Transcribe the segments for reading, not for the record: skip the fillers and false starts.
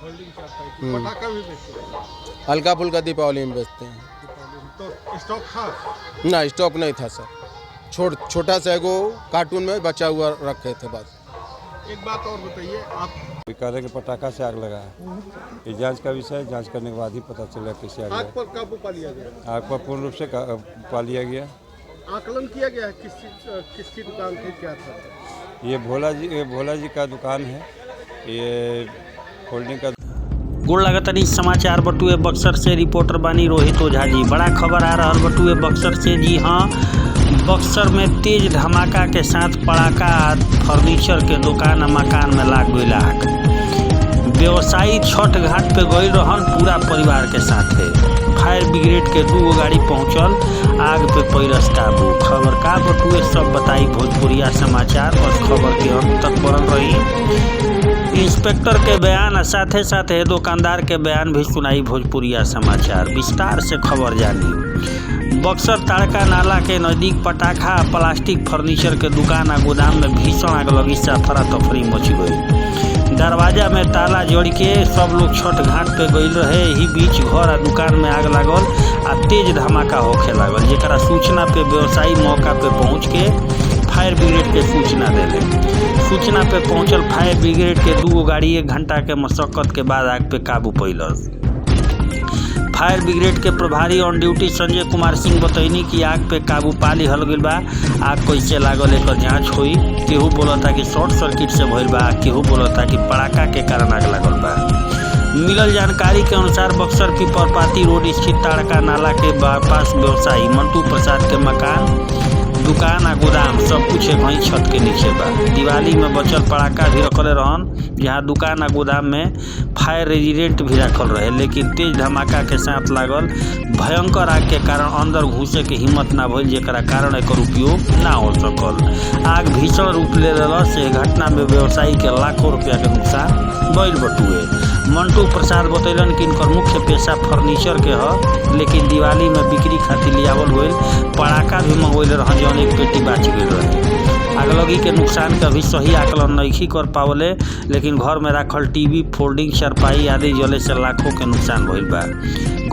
Holding चारपाई की। पटाखा भी बेचते हैं? हल्का फुल्का दीपावली में बेचते हैं। तो स्टॉक था? ना, स्टॉक नहीं था सर। छोटा सा एगो कार्टून में बचा हुआ रखे थे बस। एक बात और बताइए, आप कह रहे कि पटाखा से आग लगा है। ये जांच का विषय है, जांच करने के बाद ही पता चलेगा कैसे आग आग लगा। पर काबू पा लिया गया? आग पर पूर्ण रूप से पा लिया गया। आकलन किया गया है किसकी दुकान थी, क्या था? ये भोला जी का दुकान है। ये होल्डिंग का। गोड़ लगतनी समाचार बटुए बक्सर से रिपोर्टर बानी रोहित ओझा जी। बड़ा खबर आ रहा बटुए बक्सर से। जी हाँ, बक्सर में तेज धमाका के साथ पड़ाका फर्नीचर के दुकान और मकान में लाग गई आग। व्यवसायी छठ घाट पे गई रहन पूरा परिवार के साथे। फायर ब्रिगेड के 2 गाड़ी पहुंचल, आग पे पैरस काबू। खबर का बटुए सब बताई भोजपुरिया समाचार। बस खबर के अंत तक बनल रही। इंस्पेक्टर के बयान और साथे साथे दुकानदार के बयान भी सुनाई भोजपुरिया समाचार। विस्तार से खबर जानी। बक्सर ताड़का नाला के नज़दीक पटाखा प्लास्टिक फर्नीचर के दुकान और गोदाम में भीषण आग लगी से अफरा तफरी मच गई। दरवाजा में ताला जोड़ के सब लोग छठ घाट पे गईल रहे। यही बीच घर और दुकान में आग लागल आ तेज धमाका होखे लागल, जेकरा सूचना पे व्यवसायी मौका पे पहुंच के फायर ब्रिगेड के सूचना देले। सूचना पे पहुंचल फायर ब्रिगेड के 2 गाड़ी 1 घंटा के मशक्कत के बाद आग पे काबू पैलस। फायर ब्रिगेड के प्रभारी ऑन ड्यूटी संजय कुमार सिंह बतैनी कि आग पे काबू पा लिहल गइल बा। आग कैसे लागल एकर जांच होई। केहू बोलता कि शॉर्ट सर्किट से भइल बा, केहू बोलता कि पड़ाका के कारण आग लागल बा। मिलल जानकारी के अनुसार बक्सर पिपरपाती रोड स्थित ताड़का नाला के पास व्यवसायी मंटू प्रसाद के मकान, दुकान आ गोदाम सब कुछ वहीं छत के नीचे बा। दिवाली में बचल पड़ाका भी रखले रहन, जहां दुकान आ गोदाम में फायर रेजिडेंट भी रखल रहे। लेकिन तेज धमाका के साथ लागल भयंकर आग के कारण अंदर घुसे के हिम्मत ना भइल, जेकरा कारण एकर उपयोग ना हो सकल। आग भीषण रूप ले लेलस। से घटना में व्यवसायी के लाखों रुपया के नुकसान भइल बटुए। मंटू प्रसाद बतैलन कि इनकर मुख्य पेशा फर्नीचर के ह, लेकिन दिवाली में बिक्री खातिर लियावल गइल पड़ाका भी मंगवैले रहन, जौन एक पेटी बाच गई रहे। आगलगी के नुकसान का भी सही आकलन नहीं कर पावले, लेकिन घर में रखल टीवी, फोल्डिंग चारपाई आदि जले से लाखों के नुकसान भइल बा।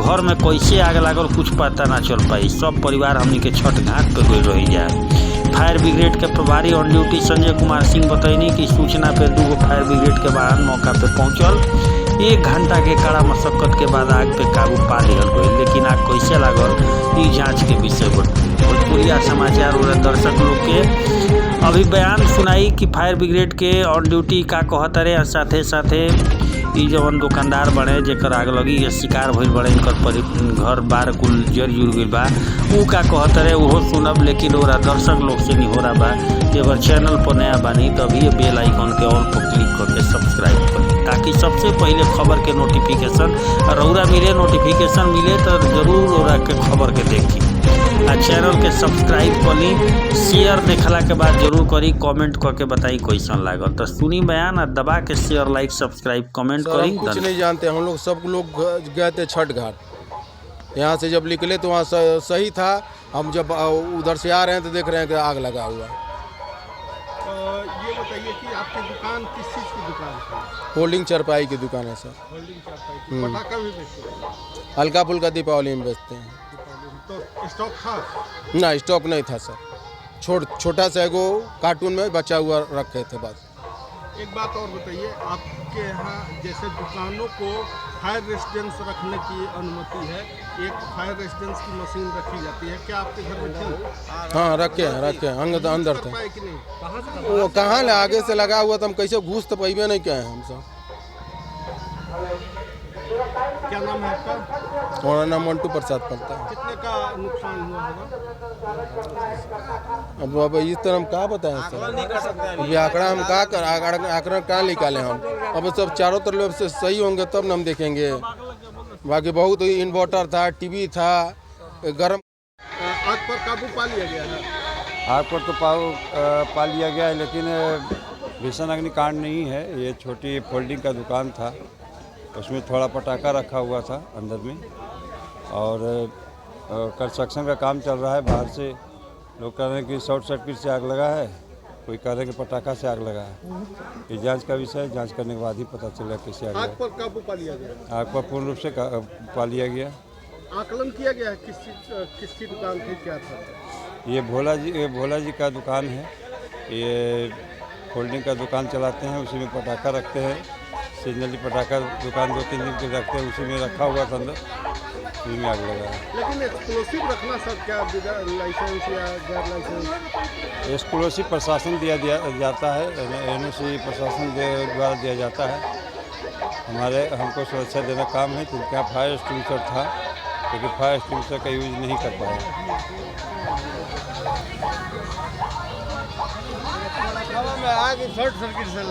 घर में कैसे आग लागल कुछ पता ना चल पाई। सब परिवार हमनी के छठ घाट पे गई रही जाए। फायर ब्रिगेड के प्रभारी ऑन ड्यूटी संजय कुमार सिंह बतैनी कि सूचना पे 2 फायर ब्रिगेड के वाहन मौका पे पहुंचल। 1 घंटा के कड़ा मशक्कत के बाद आग पे काबू पा लिहल गई, लेकिन आग कैसे लागल ई जांच के विषय भोजपुरिया समाचार और दर्शक लोग के अभी बयान सुनाई कि फायर ब्रिगेड के ऑन ड्यूटी का कहत रहे। साथे साथे ई जवन दुकानदार बने जेकर आग लगी के शिकार भइल बड़े, इनकर घर बार कुल जर जुड़ गइल बा, ऊ का कहत रहे उहो सुनब। लेकिन ओरा दर्शक लोग से निहोरा बा कि अगर चैनल पर नया बानी तो अभी बेल आइकन के ऑल पर क्लिक करके सब्सक्राइब करी, ताकि सबसे पहले खबर के नोटिफिकेशन रउरा मिले। नोटिफिकेशन मिले तो जरूर ओरा के खबर के देखी। आ चैनल के सब्सक्राइब करी, शेयर देखला के बाद जरूर करी, कमेंट करके बताई कैसन लागल। तो सुनी बयान, दबा के शेयर, लाइक, सब्सक्राइब, कमेंट करी। कुछ नहीं जानते हम लोग, सब लोग गए थे छठ घाट। यहाँ से जब निकले तो वहाँ सही था। हम जब उधर से आ रहे हैं तो देख रहे हैं कि आग लगा हुआ। ये बताइए कि आपकी दुकान किस चीज़ की दुकान थी? होल्डिंग चारपाई की दुकान है सर। होल्डिंग चारपाई की। पटाखा भी बेचते हैं? हल्का फुल्का दीपावली में बेचते हैं। तो स्टॉक था? ना, स्टॉक नहीं था सर। छोटा सा एगो कार्टून में बचा हुआ रखे थे बस। एक बात और बताइए, आपके यहाँ जैसे दुकानों को फायर रेजिडेंस रखने की अनुमति है, एक फायर रेजिडेंस की मशीन रखी जाती है, क्या आपके घर में थी? हाँ, रखे हैं अंदर थे। कि नहीं? वो कहाँ ले आगे से लगा हुआ था, हम कैसे घुस तो पैबे नहीं किए हैं हम सब। क्या नाम है आपका? हमारा नाम मंटू प्रसाद पड़ता है। कितने का नुकसान हुआ होगा? अब इस तरह हम क्या बताएं सर, ये आंकड़ा हम आंकड़ा कहाँ निकालें हम। अब सब चारों तरफ से सही होंगे तब न हम देखेंगे। बाकी बहुत इन्वर्टर था, टीवी था, गर्म। आग पर काबू पा लिया गया है? आग पर तो पा लिया गया है, लेकिन भीषण अग्निकांड नहीं है। ये छोटी फोल्डिंग का दुकान था, उसमें थोड़ा पटाखा रखा हुआ था अंदर में, और कंस्ट्रक्शन का काम चल रहा है। बाहर से लोग कह रहे हैं कि शॉर्ट सर्किट से आग लगा है, कोई कह रहे कि पटाखा से आग लगा है। ये जांच का विषय है, जांच करने के बाद ही पता चलेगा कैसे आग आग लगा। पर काबू पा लिया गया। आग पर पूर्ण रूप से पा लिया गया। आकलन किया गया है किसकी दुकान थी, क्या था? ये भोला जी का दुकान है। ये फोल्डिंग का दुकान चलाते हैं, उसी में पटाखा रखते हैं। सीजनली पटाखा दुकान 2-3 दिन के रखते हैं, उसी में रखा हुआ था अंदर, उसी में आग लगा है। लेकिन एक्सप्लोसिव रखना सर क्या लाइसेंस या गैर लाइसेंस? एक्सक्लूसिव प्रशासन दिया जाता है, NOC प्रशासन द्वारा दिया जाता है। हमको सुरक्षा देना काम है, क्योंकि यहाँ फायर एक्सटिंग्विशर था, क्योंकि फायर एक्सटिंग्विशर का यूज नहीं कर पाया। आग शॉर्ट सर्किट से